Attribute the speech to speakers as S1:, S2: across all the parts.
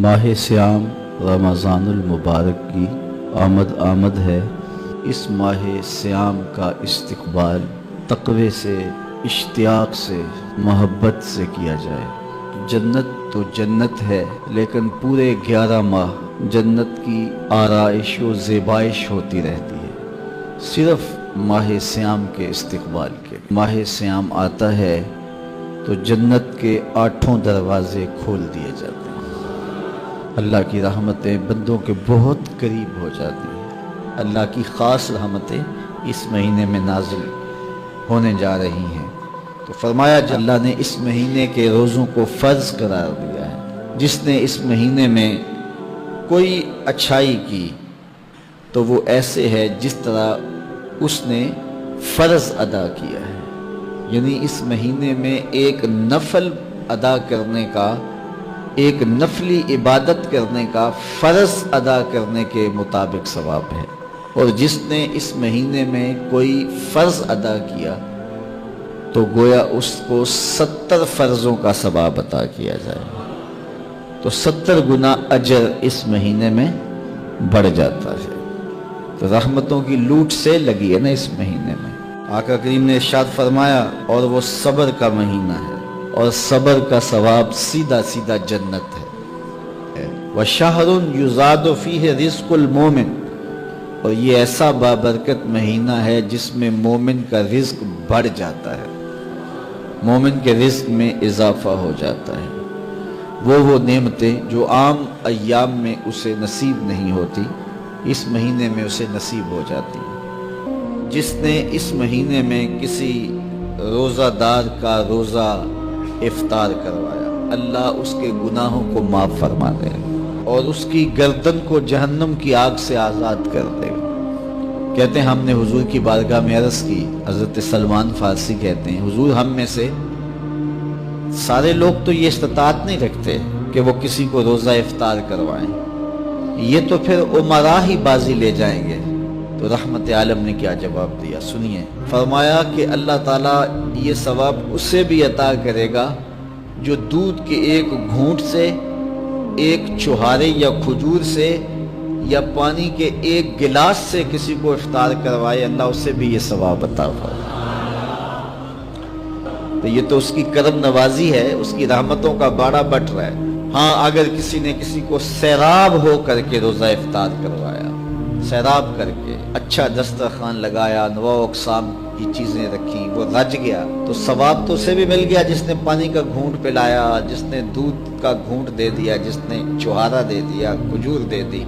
S1: ماہ سیام رمضان المبارک کی آمد ہے۔ اس ماہ سیام کا استقبال تقوی سے، اشتیاق سے، محبت سے کیا جائے۔ جنت تو جنت ہے، لیکن پورے 11 ماہ جنت کی آرائش و زیبائش ہوتی رہتی ہے، صرف ماہ سیام کے استقبال کے۔ ماہ سیام آتا ہے تو جنت کے 8 دروازے کھول دیے جاتے ہیں، اللہ کی رحمتیں بندوں کے بہت قریب ہو جاتی ہیں۔ اللہ کی خاص رحمتیں اس مہینے میں نازل ہونے جا رہی ہیں، تو فرمایا اللہ نے اس مہینے کے روزوں کو فرض قرار دیا ہے۔ جس نے اس مہینے میں کوئی اچھائی کی تو وہ ایسے ہے جس طرح اس نے فرض ادا کیا ہے، یعنی اس مہینے میں ایک نفل ادا کرنے کا، ایک نفلی عبادت کرنے کا، فرض ادا کرنے کے مطابق ثواب ہے۔ اور جس نے اس مہینے میں کوئی فرض ادا کیا تو گویا اس کو 70 فرضوں کا ثواب عطا کیا جائے، تو 70 گنا اجر اس مہینے میں بڑھ جاتا ہے۔ تو رحمتوں کی لوٹ سے لگی ہے نا اس مہینے میں۔ آقا کریم نے ارشاد فرمایا اور وہ صبر کا مہینہ ہے، اور صبر کا ثواب سیدھا سیدھا جنت ہے۔ وَشَهْرٌ يُزَادُ فِيهِ رِزْقُ الْمُؤْمِنِ، اور یہ ایسا بابرکت مہینہ ہے جس میں مومن کا رزق بڑھ جاتا ہے، مومن کے رزق میں اضافہ ہو جاتا ہے۔ وہ نعمتیں جو عام ایام میں اسے نصیب نہیں ہوتی، اس مہینے میں اسے نصیب ہو جاتی ہیں۔ جس نے اس مہینے میں کسی روزہ دار کا روزہ افطار کروایا، اللہ اس کے گناہوں کو معاف فرما دے اور اس کی گردن کو جہنم کی آگ سے آزاد کر دے۔ کہتے ہیں ہم نے حضور کی بارگاہ میں عرض کی، حضرت سلمان فارسی کہتے ہیں حضور ہم میں سے سارے لوگ تو یہ استطاعت نہیں رکھتے کہ وہ کسی کو روزہ افطار کروائیں، یہ تو پھر امراء ہی بازی لے جائیں گے۔ تو رحمت عالم نے کیا جواب دیا، سنیے۔ فرمایا کہ اللہ تعالیٰ یہ ثواب اسے بھی عطا کرے گا جو دودھ کے ایک گھونٹ سے، ایک چھہارے یا کھجور سے، یا پانی کے ایک گلاس سے کسی کو افطار کروائے، اللہ اسے بھی یہ ثواب عطا فرمائے۔ تو یہ تو اس کی کرم نوازی ہے، اس کی رحمتوں کا باڑا بٹ رہا ہے۔ ہاں اگر کسی نے کسی کو سیراب ہو کر کے روزہ افطار کروایا، سیراب کر کے اچھا دسترخوان لگایا، انواع و اقسام کی چیزیں رکھی، وہ رج گیا، تو ثواب تو اسے بھی مل گیا جس نے پانی کا گھونٹ پلایا، جس نے دودھ کا گھونٹ دے دیا، جس نے چھہارا دے دیا، کھجور دے دی۔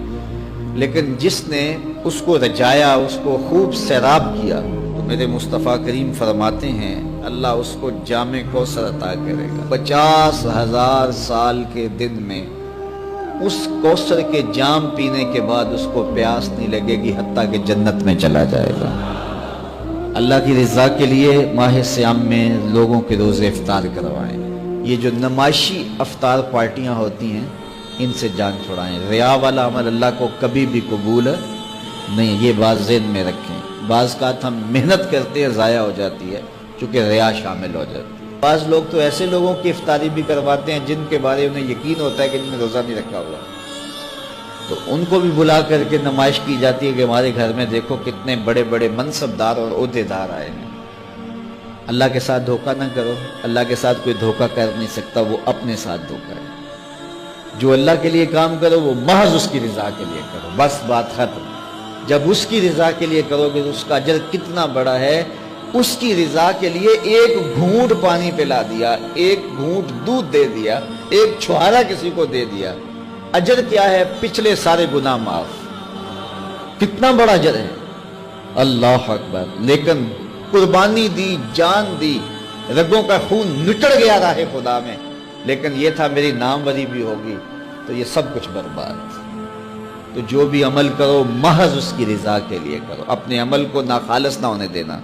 S1: لیکن جس نے اس کو رجایا، اس کو خوب سیراب کیا، تو میرے مصطفیٰ کریم فرماتے ہیں اللہ اس کو جام کوثر عطا کرے گا۔ 50,000 سال کے دن میں اس کوثر کے جام پینے کے بعد اس کو پیاس نہیں لگے گی، حتیٰ کہ جنت میں چلا جائے گا۔ اللہ کی رضا کے لیے ماہ سیام میں لوگوں کے روزے افطار کروائیں۔ یہ جو نمائشی افطار پارٹیاں ہوتی ہیں ان سے جان چھڑائیں۔ ریا والا عمل اللہ کو کبھی بھی قبول نہیں، یہ بات ذہن میں رکھیں۔ بعض کا ہم محنت کرتے ہیں ضائع ہو جاتی ہے چونکہ ریا شامل ہو جاتی ہے۔ بعض لوگ تو ایسے لوگوں کی افطاری بھی کرواتے ہیں جن کے بارے انہیں یقین ہوتا ہے کہ انہوں نے روزہ نہیں رکھا ہوا، تو ان کو بھی بلا کر کے نمائش کی جاتی ہے کہ ہمارے گھر میں دیکھو کتنے بڑے بڑے منصبدار اور عہدیدار آئے ہیں۔ اللہ کے ساتھ دھوکہ نہ کرو، اللہ کے ساتھ کوئی دھوکہ کر نہیں سکتا، وہ اپنے ساتھ دھوکہ ہے۔ جو اللہ کے لیے کام کرو وہ محض اس کی رضا کے لیے کرو، بس بات ختم۔ جب اس کی رضا کے لیے کرو گے تو اس کا اجر کتنا بڑا ہے۔ اس کی رضا کے لیے ایک گھونٹ پانی پلا دیا، ایک گھونٹ دودھ دے دیا، ایک چھہارا کسی کو دے دیا، اجر کیا ہے؟ پچھلے سارے گناہ معاف۔ کتنا بڑا اجر ہے، اللہ اکبر۔ لیکن قربانی دی، جان دی، رگوں کا خون نچڑ گیا راہ خدا میں، لیکن یہ تھا میری ناموری بھی ہوگی، تو یہ سب کچھ برباد۔ تو جو بھی عمل کرو محض اس کی رضا کے لیے کرو، اپنے عمل کو ناخالص نہ ہونے دینا۔